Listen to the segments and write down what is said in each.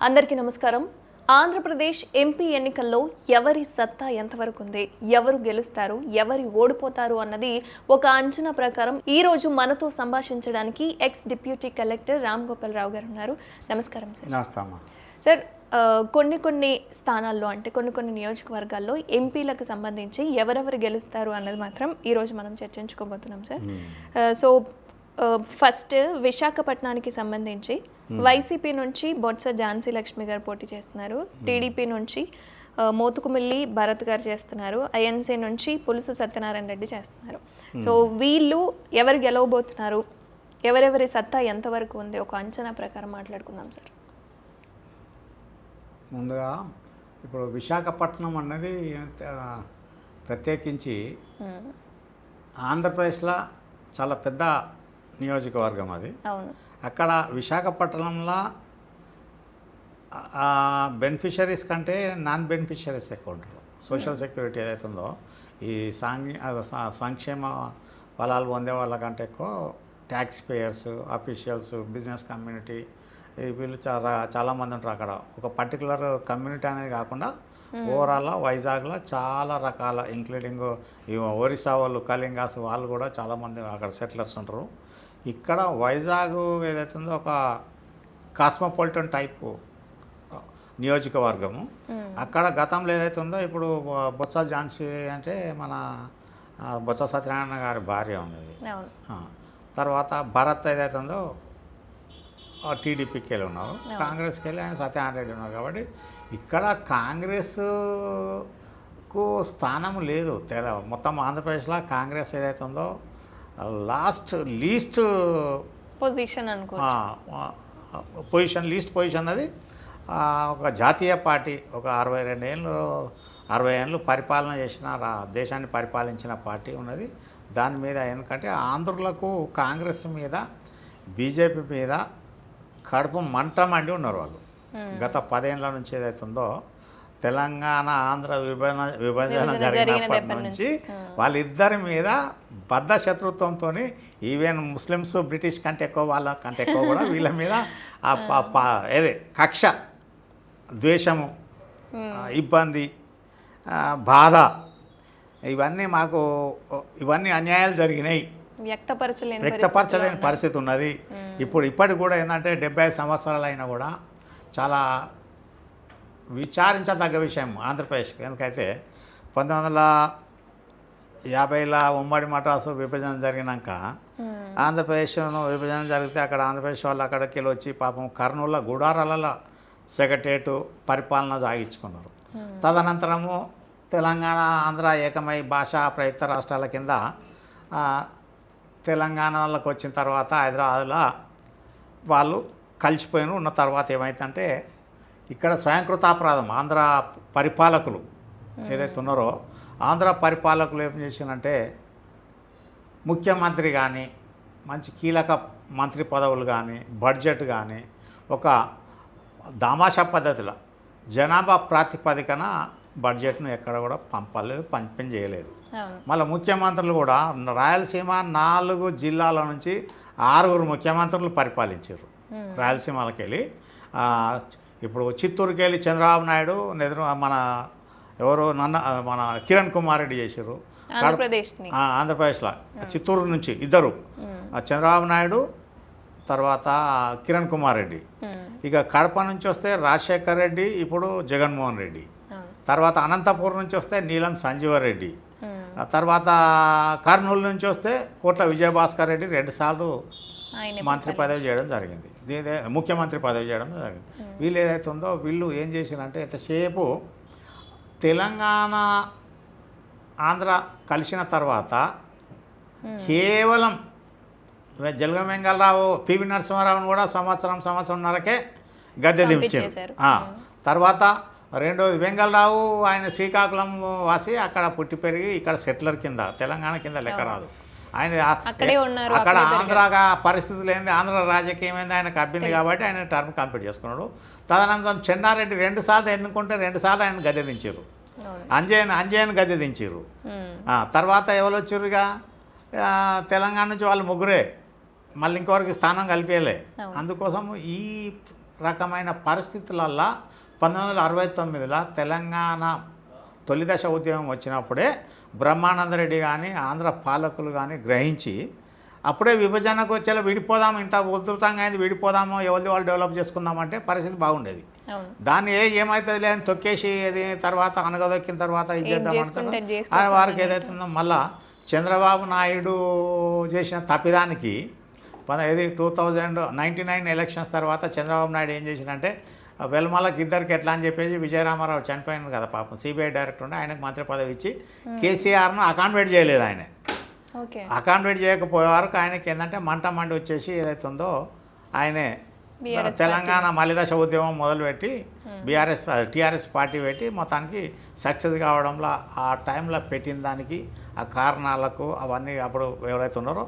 అందరికీ నమస్కారం. ఆంధ్రప్రదేశ్ ఎంపీ ఎన్నికల్లో ఎవరి సత్తా ఎంతవరకు ఉంది, ఎవరు గెలుస్తారు, ఎవరు ఓడిపోతారు అన్నది ఒక అంచనా ప్రకారం ఈ రోజు మనతో సంభాషించడానికి ex deputy collector Ram Gopal Rao గారు ఉన్నారు. నమస్కారం సార్. నమస్తేమ్మా. సార్, కొన్ని స్థానాల్లో అంటే కొన్ని నియోజకవర్గాల్లో ఎంపీలకు సంబంధించి ఎవరెవరు గెలుస్తారు అన్నది మాత్రం ఈరోజు మనం చర్చించుకోబోతున్నాం సార్. సో ఫస్ట్ విశాఖపట్నానికి సంబంధించి వైసీపీ నుంచి బొత్స ఝాన్సీ లక్ష్మి గారు పోటీ చేస్తున్నారు. టీడీపీ నుంచి మోతుకుమిల్లి భరత్ గారు చేస్తున్నారు. ఐఎన్సీ నుంచి పులుసు సత్యనారాయణ రెడ్డి చేస్తున్నారు. సో వీళ్ళు ఎవరు గెలవబోతున్నారు, ఎవరెవరి సత్తా ఎంతవరకు ఉంది, ఒక అంచనా ప్రకారం మాట్లాడుకుందాం సార్. ముందుగా ఇప్పుడు విశాఖపట్నం అన్నది ప్రత్యేకించి ఆంధ్రప్రదేశ్లో చాలా పెద్ద నియోజకవర్గం అది. అవును. అక్కడ విశాఖపట్నంలో బెనిఫిషరీస్ కంటే నాన్ బెనిఫిషరీస్ ఎక్కువ ఉంటారు. సోషల్ సెక్యూరిటీ ఏదైతే ఉందో ఈ సంక్షేమ ఫలాలు పొందే వాళ్ళకంటే ఎక్కువ tax payers, officials, business community వీళ్ళు చాలామంది ఉంటారు. అక్కడ ఒక పర్టికులర్ కమ్యూనిటీ అనేది కాకుండా ఓవరాల్ వైజాగ్లో చాలా రకాల ఇంక్లూడింగ్ ఒరిస్సా వాళ్ళు, కళింగాస్ వాళ్ళు కూడా చాలామంది అక్కడ సెటిలర్స్ ఉంటారు. ఇక్కడ వైజాగ్ ఏదైతే ఉందో ఒక కాస్మోపాలిటన్ టైపు నియోజకవర్గము. అక్కడ గతంలో ఏదైతే ఉందో ఇప్పుడు బొత్స ఝాన్సీ అంటే మన బొత్స సత్యనారాయణ గారి భార్య ఉన్నది. తర్వాత భరత్ ఏదైతే ఉందో టీడీపీకి వెళ్ళి ఉన్నారు, కాంగ్రెస్కి వెళ్ళి ఆయన సత్యనారాయణ రెడ్డి ఉన్నారు. కాబట్టి ఇక్కడ కాంగ్రెస్కు స్థానం లేదు. మొత్తం ఆంధ్రప్రదేశ్లో కాంగ్రెస్ ఏదైతే ఉందో లీస్ట్ పొజిషన్ లీస్ట్ పొజిషన్ అది ఒక జాతీయ పార్టీ. ఒక 60 ఏళ్ళు పరిపాలన చేసిన దేశాన్ని పరిపాలించిన పార్టీ ఉన్నది. దాని మీద ఎందుకంటే ఆంధ్రులకు కాంగ్రెస్ మీద, బీజేపీ మీద కడుపు మంట మండి ఉన్నారు వాళ్ళు. గత 10 ఏళ్ళ నుంచి ఏదైతుందో తెలంగాణ ఆంధ్ర విభజన జరిగినప్పటి నుంచి వాళ్ళిద్దరి మీద బద్ధ శత్రుత్వంతో, ఈవెన్ ముస్లిమ్స్ బ్రిటిష్ కంటే ఎక్కువ, వాళ్ళ కంటే ఎక్కువ కూడా వీళ్ళ మీద ఏదే కక్ష, ద్వేషము, ఇబ్బంది, బాధ, ఇవన్నీ అన్యాయాలు జరిగినాయి. వ్యక్తపరచలేని పరిస్థితి ఉన్నది. ఇప్పటికి కూడా ఏంటంటే 70 సంవత్సరాలు అయినా కూడా చాలా విచారించదగ్గ విషయం ఆంధ్రప్రదేశ్కి. ఎందుకైతే 1950లో ఉమ్మడి మద్రాసు విభజన జరిగినాక ఆంధ్రప్రదేశ్ను విభజన జరిగితే అక్కడ ఆంధ్రప్రదేశ్ వాళ్ళు అక్కడికి వెళ్ళి వచ్చి పాపం కర్నూలు గుడారాలలో సెక్రటేటు పరిపాలన సాగించుకున్నారు. తదనంతరము తెలంగాణ ఆంధ్ర ఏకమై భాషా ప్రయుక్త రాష్ట్రాల కింద తెలంగాణలోకి వచ్చిన తర్వాత హైదరాబాద్లో వాళ్ళు కలిసిపోయిన ఉన్న తర్వాత ఏమైందంటే ఇక్కడ స్వయంకృతాపరాధం ఆంధ్ర పరిపాలకులు ఏదైతే ఉన్నారో ఆంధ్ర పరిపాలకులు ఏం చేసినంటే ముఖ్యమంత్రి కానీ, మంచి కీలక మంత్రి పదవులు కానీ, బడ్జెట్ కానీ ఒక దామాషా పద్ధతిలో జనాభా ప్రాతిపదికన బడ్జెట్ను ఎక్కడ కూడా పంపలేదు, పంపిణీ చేయలేదు. మళ్ళీ ముఖ్యమంత్రులు కూడా రాయలసీమ 4 జిల్లాల నుంచి 6 ముఖ్యమంత్రులు పరిపాలించారు. రాయలసీమకి వెళ్ళి ఇప్పుడు చిత్తూరుకి వెళ్ళి చంద్రబాబు నాయుడు, మన కిరణ్ కుమార్ రెడ్డి చేశారు ఆంధ్రప్రదేశ్లో. చిత్తూరు నుంచి ఇద్దరు, చంద్రబాబు నాయుడు తర్వాత కిరణ్ కుమార్ రెడ్డి. ఇక కడప నుంచి వస్తే రాజశేఖర్ రెడ్డి, ఇప్పుడు జగన్మోహన్ రెడ్డి. తర్వాత అనంతపురం నుంచి వస్తే నీలం సంజీవరెడ్డి. తర్వాత కర్నూలు నుంచి వస్తే కోట్ల విజయభాస్కర్ రెడ్డి 2 సార్లు మంత్రి పదవి చేయడం జరిగింది, ముఖ్యమంత్రి పదవి చేయడం జరిగింది. వీళ్ళు ఏదైతే ఉందో వీళ్ళు ఏం చేశారంటే ఎంతసేపు తెలంగాణ ఆంధ్ర కలిసిన తర్వాత కేవలం జలగం వెంగళరావు, పివి నరసింహారావును కూడా సంవత్సరంన్నరకే గద్దె దించారు. తర్వాత రెండోది వెంగళరావు, ఆయన శ్రీకాకుళం వాసి, అక్కడ పుట్టి పెరిగి ఇక్కడ సెటిలర్ కింద, తెలంగాణ కింద లెక్క రాదు. ఆయన అక్కడ ఆంధ్రగా పరిస్థితులు ఏంది, ఆంధ్ర రాజకీయం ఏంది ఆయనకు అబ్బింది కాబట్టి ఆయన టర్మ్ కంప్లీట్ చేసుకున్నాడు. తదనంతరం చెన్నారెడ్డి 2 సార్లు ఎన్నుకుంటే 2 సార్లు ఆయన గద్దె దించారు. అంజయ్యను గద్దె దించారు. తర్వాత ఎవరు వచ్చారుగా తెలంగాణ నుంచి వాళ్ళు ముగ్గురే, మళ్ళీ ఇంకొకరికి స్థానం కలిపేయలే. అందుకోసం ఈ రకమైన పరిస్థితులల్లో 1969లో తెలంగాణ తొలిదశ ఉద్యమం వచ్చినప్పుడే బ్రహ్మానందరెడ్డి కానీ ఆంధ్ర పాలకులు కానీ గ్రహించి అప్పుడే విభజనకు వచ్చేలా విడిపోదాం, ఇంత ఉధృతంగా అయింది, విడిపోదాము, ఎవరిది వాళ్ళు డెవలప్ చేసుకుందామంటే పరిస్థితి బాగుండేది. దాన్ని ఏమవుతుంది లేని తొక్కేసి అది తర్వాత అనగదొక్కిన తర్వాత ఇది చేద్దాం వారికి ఏదైతుందో మళ్ళా చంద్రబాబు నాయుడు చేసిన తప్పిదానికి ఇది 2099 ఎలక్షన్స్ తర్వాత చంద్రబాబు నాయుడు ఏం చేసినంటే వెల్మలకి ఇద్దరికి ఎట్లా అని చెప్పేసి విజయరామారావు చనిపోయింది కదా పాపం, సిబిఐ డైరెక్టర్ ఉండే ఆయనకు మంత్రి పదవి ఇచ్చి కేసీఆర్ను అకామిడేట్ చేయలేదు. ఆయన అకామిడేట్ చేయకపోయే వరకు ఆయనకి ఏంటంటే మంట వచ్చేసి ఏదైతుందో ఆయనే తెలంగాణ మలిదశ ఉద్యమం మొదలుపెట్టి టీఆర్ఎస్ పార్టీ పెట్టి మొత్తానికి సక్సెస్ కావడంలో ఆ టైంలో పెట్టిన దానికి ఆ కారణాలకు అవన్నీ అప్పుడు ఎవరైతే ఉన్నారో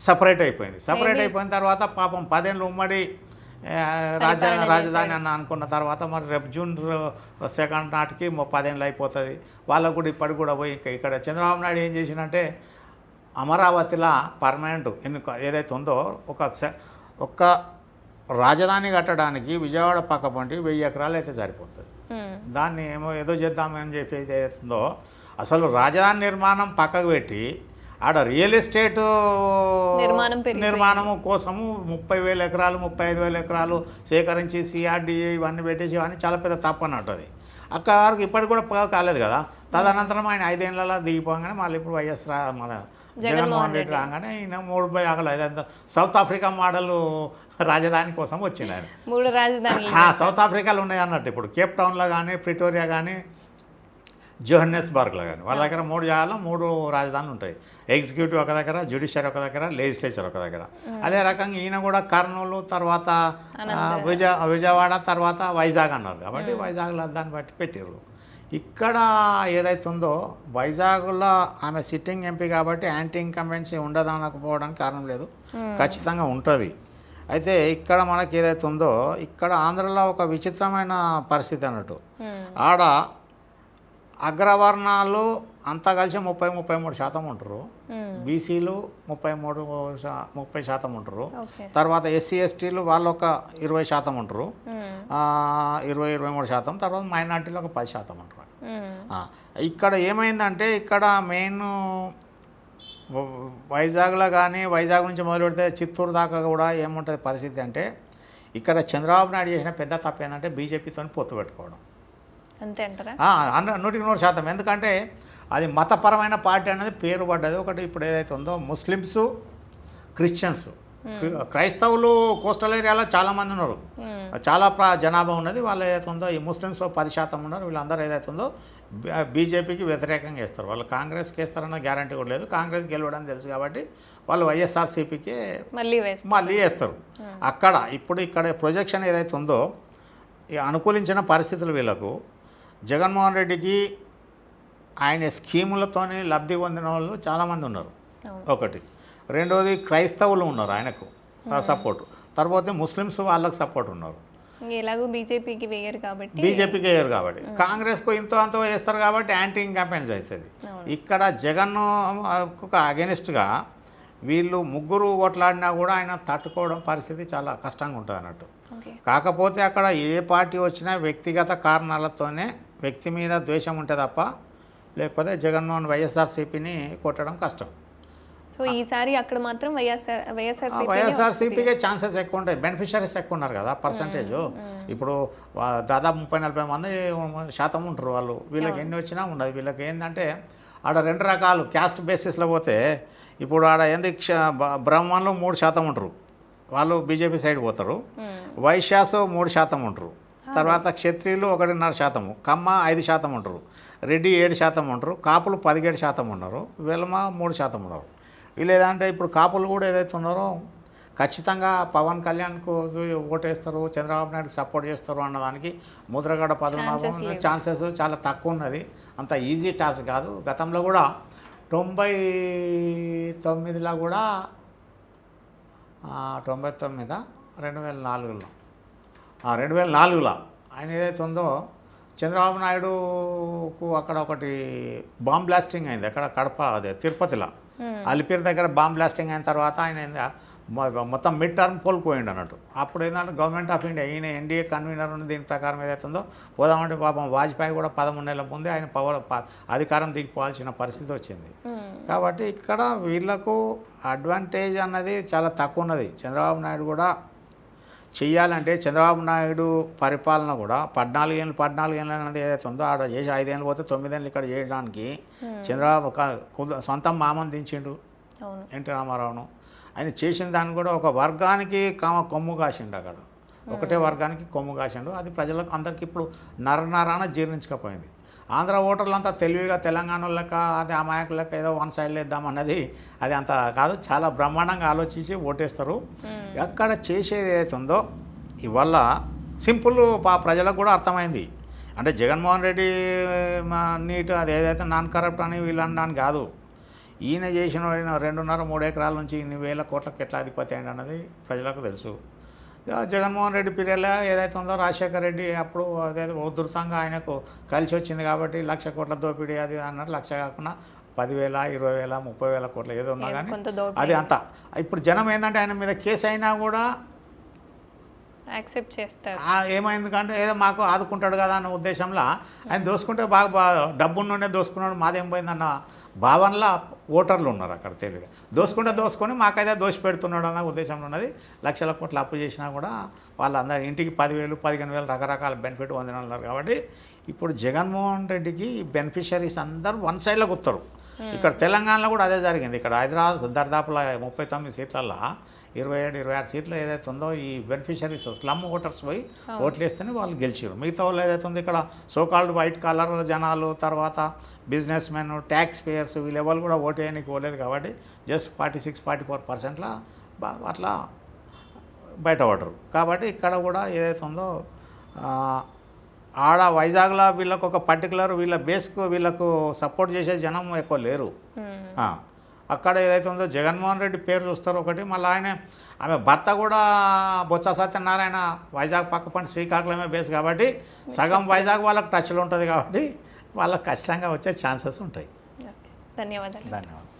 సపరేట్ అయిపోయింది. సపరేట్ అయిపోయిన తర్వాత పాపం 10 ఏళ్ళు ఉమ్మడి రాజధాని అని అనుకున్న తర్వాత మరి రేపు June 2 నాటికి 10 ఏళ్ళు అయిపోతుంది. వాళ్ళకు కూడా ఇప్పటికి కూడా పోయి ఇక్కడ చంద్రబాబు నాయుడు ఏం చేసినంటే అమరావతిలో పర్మనెంట్ ఏదైతే ఉందో ఒక రాజధాని కట్టడానికి విజయవాడ పక్క పంటి 1000 ఎకరాలు అయితే సరిపోతుంది. దాన్ని ఏదో చేద్దామని చెప్పి ఏదైతుందో అసలు రాజధాని నిర్మాణం పక్కకు పెట్టి ఆడ రియల్ ఎస్టేట్ నిర్మాణము కోసము 30,000 ఎకరాలు 35,000 ఎకరాలు సేకరించి సిఆర్డిఏ ఇవన్నీ పెట్టేసి ఇవన్నీ చాలా పెద్ద తప్పు అన్నట్టు. అది అక్కడ వరకు ఇప్పటికి కూడా కాలేదు కదా. తదనంతరం ఆయన 5 ఏళ్ళలో దిగిపోగానే మళ్ళీ ఇప్పుడు వైఎస్ మన జగన్మోహన్ రెడ్డి రాగానే ఈయన 3 బై అగల సౌత్ ఆఫ్రికా మోడల్ రాజధాని కోసం వచ్చింది ఆయన. 3 రాజధానులు సౌత్ ఆఫ్రికాలో ఉన్నాయి అన్నట్టు. ఇప్పుడు కేప్ టౌన్లో కానీ ప్రిటోరియా కానీ జోహన్నెస్బర్గ్లో కానీ వాళ్ళ దగ్గర 3 జాగాలో 3 రాజధానులు ఉంటాయి. ఎగ్జిక్యూటివ్ ఒక దగ్గర, జ్యుడిషియరీ ఒక దగ్గర, లెజిస్లేచర్ ఒక దగ్గర. అదే రకంగా ఈయన కూడా కర్నూలు తర్వాత విజయవాడ తర్వాత వైజాగ్ అన్నారు కాబట్టి వైజాగ్లో దాన్ని బట్టి పెట్టారు. ఇక్కడ ఏదైతుందో వైజాగ్లో ఆమె సిట్టింగ్ ఎంపీ కాబట్టి యాంటీ ఇన్కంబెన్సీ ఉండదనకపోవడానికి కారణం లేదు, ఖచ్చితంగా ఉంటుంది. అయితే ఇక్కడ మనకి ఏదైతే ఉందో ఇక్కడ ఆంధ్రలో ఒక విచిత్రమైన పరిస్థితి అన్నట్టు. ఆడ అగ్రవర్ణాలు అంతా కలిసి 33% ఉంటారు, బీసీలు 30% ఉంటారు, తర్వాత ఎస్సీ ఎస్టీలు వాళ్ళు ఒక 20% ఉంటారు, 23%, తర్వాత మైనార్టీలు ఒక 10% ఉంటారు. ఇక్కడ ఏమైందంటే ఇక్కడ మెయిన్ వైజాగ్లో కానీ వైజాగ్ నుంచి మొదలు పెడితే చిత్తూరు దాకా కూడా ఏముంటుంది పరిస్థితి అంటే ఇక్కడ చంద్రబాబు నాయుడు చేసిన పెద్ద తప్పు ఏంటంటే బీజేపీతో పొత్తు పెట్టుకోవడం. అంతే అంటారా? 100% ఎందుకంటే అది మతపరమైన పార్టీ అనేది పేరు పడ్డది. ఒకటి ఇప్పుడు ఏదైతే ఉందో ముస్లిమ్స్, క్రిస్టియన్స్, క్రైస్తవులు కోస్టల్ ఏరియాలో చాలామంది ఉన్నారు, చాలా జనాభా ఉన్నది. వాళ్ళు ఏదైతే ఉందో ఈ ముస్లిమ్స్ 10% ఉన్నారు. వీళ్ళందరూ ఏదైతే ఉందో బీజేపీకి వ్యతిరేకంగా వేస్తారు. వాళ్ళు కాంగ్రెస్కి వేస్తారన్న గ్యారంటీ కూడా లేదు. కాంగ్రెస్ గెలవడం తెలుసు కాబట్టి వాళ్ళు వైఎస్ఆర్సీపీకి మళ్ళీ వేస్తారు. అక్కడ ఇప్పుడు ఇక్కడ ప్రొజెక్షన్ ఏదైతే ఉందో అనుకూలించిన పరిస్థితులు వీళ్ళకు జగన్మోహన్ రెడ్డికి ఆయన స్కీములతోనే లబ్ధి పొందిన వాళ్ళు చాలామంది ఉన్నారు. ఒకటి. రెండవది క్రైస్తవులు ఉన్నారు ఆయనకు సపోర్టు. తర్వాత ముస్లిమ్స్ వాళ్ళకు సపోర్ట్ ఉన్నారు. ఎలాగో బీజేపీకి వేయరు కాబట్టి కాంగ్రెస్కు ఇంతో అంతో వేస్తారు కాబట్టి యాంటీ ఇన్కంపెన్స్ అవుతుంది. ఇక్కడ జగన్ ఒక అగెనిస్ట్గా వీళ్ళు 3 ఓట్లాడినా కూడా ఆయన తట్టుకోవడం పరిస్థితి చాలా కష్టంగా ఉంటుంది అన్నట్టు. కాకపోతే అక్కడ ఏ పార్టీ వచ్చినా వ్యక్తిగత కారణాలతోనే వ్యక్తి మీద ద్వేషం ఉంటే తప్ప లేకపోతే జగన్మోహన్ వైఎస్ఆర్సీపీని కొట్టడం కష్టం. సో ఈసారి అక్కడ మాత్రం వైఎస్ఆర్సీపీకే ఛాన్సెస్ ఎక్కువ ఉంటాయి. బెనిఫిషరీస్ ఎక్కువ ఉన్నారు కదా పర్సంటేజ్. ఇప్పుడు దాదాపు 30-40 మంది శాతం ఉంటారు వాళ్ళు. వీళ్ళకి ఎన్ని వచ్చినా ఉండదు. వీళ్ళకి ఏంటంటే ఆడ 2 రకాలు క్యాస్ట్ బేసిస్లో పోతే ఇప్పుడు ఆడ ఏంది బ్రాహ్మణులు 3% ఉంటారు, వాళ్ళు బీజేపీ సైడ్ పోతారు. వైశ్యాసు 3% ఉంటారు, తర్వాత క్షత్రియులు 1.5%, కమ్మ 5% ఉంటారు, రెడ్డి 7% ఉంటారు, కాపులు 17% ఉన్నారు, వెల్మ 3% ఉన్నారు. వీళ్ళు ఏదంటే ఇప్పుడు కాపులు కూడా ఏదైతే ఉన్నారో ఖచ్చితంగా పవన్ కళ్యాణ్కు ఓటేస్తారు, చంద్రబాబు నాయుడు సపోర్ట్ చేస్తారు అన్నదానికి ముద్రగడ పద్మనాభం ఛాన్సెస్ చాలా తక్కువ ఉన్నది. అంత ఈజీ టాస్క్ కాదు. గతంలో కూడా 99లో కూడా 2004లో ఆయన ఏదైతే ఉందో చంద్రబాబు నాయుడుకు అక్కడ ఒకటి బాంబ్ బ్లాస్టింగ్ అయింది. అక్కడ కడప అదే తిరుపతిలో అలిపిరి దగ్గర బాంబ్ బ్లాస్టింగ్ అయిన తర్వాత ఆయన మొత్తం మిడ్ టర్మ్ కోల్పోయిండు అన్నట్టు. అప్పుడు ఏంటంటే గవర్నమెంట్ ఆఫ్ ఇండియా ఈయన ఎన్డీఏ కన్వీనర్ ఉన్న దీని ప్రకారం ఏదైతుందో పోదామంటే పాపం వాజ్పేయి కూడా 13 నెలల ముందే ఆయన అధికారం దిగిపోవాల్సిన పరిస్థితి వచ్చింది. కాబట్టి ఇక్కడ వీళ్ళకు అడ్వాంటేజ్ అన్నది చాలా తక్కువ ఉన్నది. చంద్రబాబు నాయుడు కూడా చెయ్యాలంటే చంద్రబాబు నాయుడు పరిపాలన కూడా 14 ఏళ్ళు అనేది ఏదైతే ఉందో ఆడ చేసి 5 ఏళ్ళు పోతే 9 ఏళ్ళు ఇక్కడ చేయడానికి చంద్రబాబు సొంతం మామని దించిండు ఎన్టీ రామారావును. ఆయన చేసిన దాన్ని కూడా ఒక వర్గానికి కొమ్ము కాసిండు. అక్కడ ఒకటే వర్గానికి కొమ్ము కాసిండు. అది ప్రజలకు అందరికీ ఇప్పుడు నరనరాన జీర్ణించకపోయింది. ఆంధ్ర ఓటర్లు అంతా తెలివిగా తెలంగాణ లెక్క అది అమాయకుల లెక్క ఏదో వన్ సైడ్ వేద్దామన్నది అది అంత కాదు. చాలా బ్రహ్మాండంగా ఆలోచించి ఓటేస్తారు. ఎక్కడ చేసేది ఏదైతే ఉందో ఇవల్ల సింపుల్ ప్రజలకు కూడా అర్థమైంది. అంటే జగన్మోహన్ రెడ్డి నీట్ అది ఏదైతే నాన్ కరప్ట్ అని వీళ్ళని కాదు, ఈయన చేసిన 2.5-3 ఎకరాల నుంచి ఇన్ని వేల కోట్లకు ఎట్లా అధిపతి అయింది అన్నది ప్రజలకు తెలుసు. జగన్మోహన్ రెడ్డి పీరియడ్లో ఏదైతే ఉందో రాజశేఖర రెడ్డి అప్పుడు అదేదో ఉధృతంగా ఆయనకు కలిసి వచ్చింది కాబట్టి 1,00,000 కోట్ల దోపిడీ అది అన్నారు. 1,00,000 కాకుండా 10,000, 20,000, 30,000 కోట్లు ఏదో ఉన్నా కానీ అది అంతా. ఇప్పుడు జనం ఏంటంటే ఆయన మీద కేసు అయినా కూడా యాక్సెప్ట్ చేస్తారు. ఏమైంది కంటే ఏదో మాకు ఆదుకుంటాడు కదా అన్న ఉద్దేశంలో ఆయన దోసుకుంటే బాగా డబ్బున్నోనే దోసుకున్నాడు, మాదేం పోయిందన్న భావనలో ఓటర్లు ఉన్నారు అక్కడ. తెలివిగా దోసుకొని మాకైతే దోషి పెడుతున్నాడు అన్న ఉద్దేశంలో ఉన్నది. 1,00,000 కోట్లు అప్పు చేసినా కూడా వాళ్ళందరూ ఇంటికి 10,000, 15,000 రకరకాల బెనిఫిట్ పొందినారు. కాబట్టి ఇప్పుడు జగన్మోహన్ రెడ్డికి బెనిఫిషరీస్ అందరూ వన్ సైడ్లో కూర్తారు. ఇక్కడ తెలంగాణలో కూడా అదే జరిగింది. ఇక్కడ హైదరాబాద్ దర్దాపుల 39 సీట్లల్లో 27-26 సీట్లు ఏదైతే ఉందో ఈ బెనిఫిషరీస్ స్లమ్ ఓటర్స్ పోయి ఓట్లు వేస్తేనే వాళ్ళు గెలిచారు. మిగతా వాళ్ళు ఏదైతే ఉందో ఇక్కడ సోకాల్డ్ వైట్ కలర్ జనాలు, తర్వాత బిజినెస్ మెన్, ట్యాక్స్ పేయర్స్ వీళ్ళు ఎవరు కూడా ఓటు వేయడానికి పోలేదు. కాబట్టి జస్ట్ 46-44% అట్లా బయటపడరు. కాబట్టి ఇక్కడ కూడా ఏదైతే ఉందో ఆడ వైజాగ్లో వీళ్ళకు ఒక పర్టికులర్ వీళ్ళ బేస్కు వీళ్ళకు సపోర్ట్ చేసే జనం ఎక్కువ లేరు. అక్కడ ఏదైతే ఉందో జగన్మోహన్ రెడ్డి పేరు చూస్తారు ఒకటి, మళ్ళీ ఆమె భర్త కూడా బొత్స సత్యనారాయణ వైజాగ్ పక్కపంటి శ్రీకాకుళమే బేస్ కాబట్టి సగం వైజాగ్ వాళ్ళకి టచ్లో ఉంటుంది. కాబట్టి వాళ్ళకి ఖచ్చితంగా వచ్చే ఛాన్సెస్ ఉంటాయి. ధన్యవాదాలు.